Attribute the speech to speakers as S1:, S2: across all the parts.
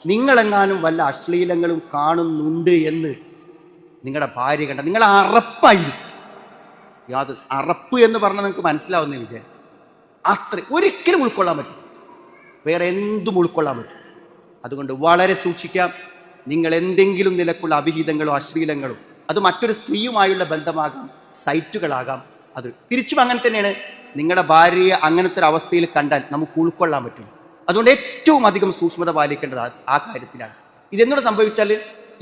S1: നിങ്ങളെങ്ങാനും വല്ല അശ്ലീലങ്ങളും കാണുന്നുണ്ട് എന്ന് നിങ്ങളുടെ ഭാര്യ കണ്ട നിങ്ങൾ അറപ്പായിരിക്കും. യാതൊരു അറപ്പ് എന്ന് പറഞ്ഞാൽ നിങ്ങൾക്ക് മനസ്സിലാവുന്ന വിജയം അത്ര ഒരിക്കലും ഉൾക്കൊള്ളാൻ പറ്റും, വേറെ എന്തും ഉൾക്കൊള്ളാൻ പറ്റും. അതുകൊണ്ട് വളരെ സൂക്ഷിക്കാം. നിങ്ങൾ എന്തെങ്കിലും നിലക്കുള്ള അഭിഹിതങ്ങളോ അശ്ലീലങ്ങളോ, അത് മറ്റൊരു സ്ത്രീയുമായുള്ള ബന്ധമാകാം, സൈറ്റുകളാകാം, അത് തിരിച്ചും അങ്ങനെ തന്നെയാണ്. നിങ്ങളുടെ ഭാര്യയെ അങ്ങനത്തെ ഒരു അവസ്ഥയിൽ കണ്ടാൽ നമുക്ക് ഉൾക്കൊള്ളാൻ പറ്റില്ല. അതുകൊണ്ട് ഏറ്റവും അധികം സൂക്ഷ്മത പാലിക്കേണ്ടത് ആ കാര്യത്തിലാണ്. ഇതെന്നോട് സംഭവിച്ചാൽ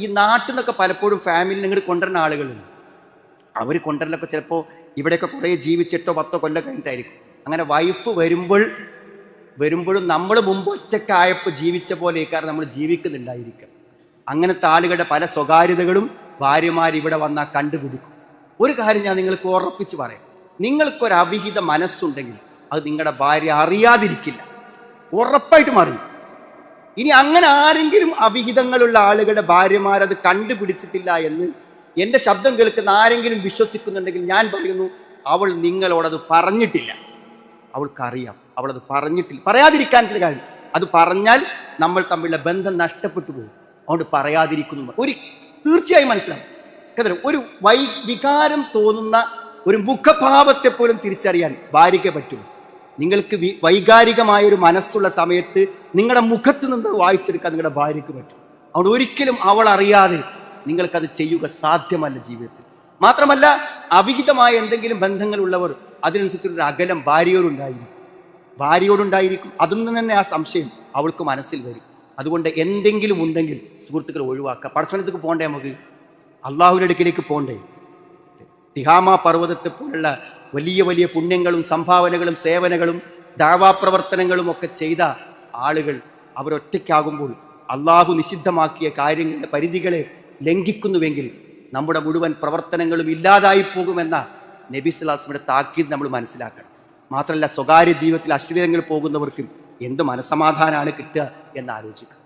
S1: ഈ നാട്ടിൽ നിന്നൊക്കെ പലപ്പോഴും ഫാമിലി നിങ്ങൾ കൊണ്ടുവരുന്ന ആളുകളുണ്ട്. അവർ കൊണ്ടുവരലൊക്കെ ചിലപ്പോൾ ഇവിടെയൊക്കെ കുറേ ജീവിച്ചിട്ടോ 10 കൊല്ലം കഴിഞ്ഞിട്ടായിരിക്കും. അങ്ങനെ വൈഫ് വരുമ്പോഴും നമ്മൾ മുമ്പ് ഒറ്റക്കായപ്പോൾ ജീവിച്ച പോലെ കാരണം നമ്മൾ ജീവിക്കുന്നുണ്ടായിരിക്കും. അങ്ങനത്തെ ആളുകളുടെ പല സ്വകാര്യതകളും ഭാര്യമാർ ഇവിടെ വന്നാൽ കണ്ടുപിടിക്കും. ഒരു കാര്യം ഞാൻ നിങ്ങൾക്ക് ഉറപ്പിച്ച് പറയാം, നിങ്ങൾക്കൊരു അവിഹിത മനസ്സുണ്ടെങ്കിൽ അത് നിങ്ങളുടെ ഭാര്യ അറിയാതിരിക്കില്ല, ഉറപ്പായിട്ടും അറിയും. ഇനി അങ്ങനെ ആരെങ്കിലും അവിഹിതങ്ങളുള്ള ആളുകളുടെ ഭാര്യമാരത് കണ്ടുപിടിച്ചിട്ടില്ല എന്ന് എൻ്റെ ശബ്ദം കേൾക്കുന്ന ആരെങ്കിലും വിശ്വസിക്കുന്നുണ്ടെങ്കിൽ ഞാൻ പറയുന്നു, അവൾ നിങ്ങളോടത് പറഞ്ഞിട്ടില്ല. അവൾക്കറിയാം, അവളത് പറഞ്ഞിട്ടില്ല. പറയാതിരിക്കാൻ ചില കാര്യം, അത് പറഞ്ഞാൽ നമ്മൾ തമ്മിലുള്ള ബന്ധം നഷ്ടപ്പെട്ടു പോകും. അതുകൊണ്ട് പറയാതിരിക്കുന്നു ഒരു തീർച്ചയായും മനസ്സിലാവും. ഒരു വികാരം തോന്നുന്ന ഒരു മുഖഭാവത്തെ പോലും തിരിച്ചറിയാൻ ഭാര്യയ്ക്ക് പറ്റും. നിങ്ങൾക്ക് വൈകാരികമായൊരു മനസ്സുള്ള സമയത്ത് നിങ്ങളുടെ മുഖത്ത് നിന്ന് വായിച്ചെടുക്കാൻ നിങ്ങളുടെ ഭാര്യയ്ക്ക് പറ്റും. അതുകൊണ്ട് ഒരിക്കലും അവൾ അറിയാതെ നിങ്ങൾക്കത് ചെയ്യുക സാധ്യമല്ല ജീവിതത്തിൽ. മാത്രമല്ല, അവിഹിതമായ എന്തെങ്കിലും ബന്ധങ്ങളുള്ളവർ അതിനനുസരിച്ചൊരു അകലം ഭാര്യയോടുണ്ടായിരിക്കും. അതിൽ നിന്ന് തന്നെ ആ സംശയം അവൾക്ക് മനസ്സിൽ വരും. അതുകൊണ്ട് എന്തെങ്കിലും ഉണ്ടെങ്കിൽ സുഹൃത്തുക്കൾ ഒഴിവാക്കുക. പടച്ചവനത്തേക്ക് പോകണ്ടേ, നമുക്ക് അള്ളാഹുവിൻ്റെ അടുക്കിലേക്ക് പോകണ്ടേ? തിഹാമ പർവ്വതത്തെ പോലുള്ള വലിയ വലിയ പുണ്യങ്ങളും സംഭാവനകളും സേവനങ്ങളും ദാവാപ്രവർത്തനങ്ങളും ഒക്കെ ചെയ്ത ആളുകൾ അവരൊറ്റയ്ക്കാകുമ്പോൾ അള്ളാഹു നിഷിദ്ധമാക്കിയ കാര്യങ്ങളുടെ പരിധികളെ ലംഘിക്കുന്നുവെങ്കിൽ നമ്മുടെ മുഴുവൻ പ്രവർത്തനങ്ങളും ഇല്ലാതായി പോകുമെന്ന നബി സ്വല്ലല്ലാഹു അലൈഹി വസല്ലമയുടെ താക്കീത് നമ്മൾ മനസ്സിലാക്കണം. മാത്രമല്ല, സ്വകാര്യ ജീവിതത്തിൽ അശ്ലീലങ്ങൾ പോകുന്നവർക്ക് എന്ത് മനസമാധാനമാണ് കിട്ടുക എന്ന് ആലോചിക്കുക.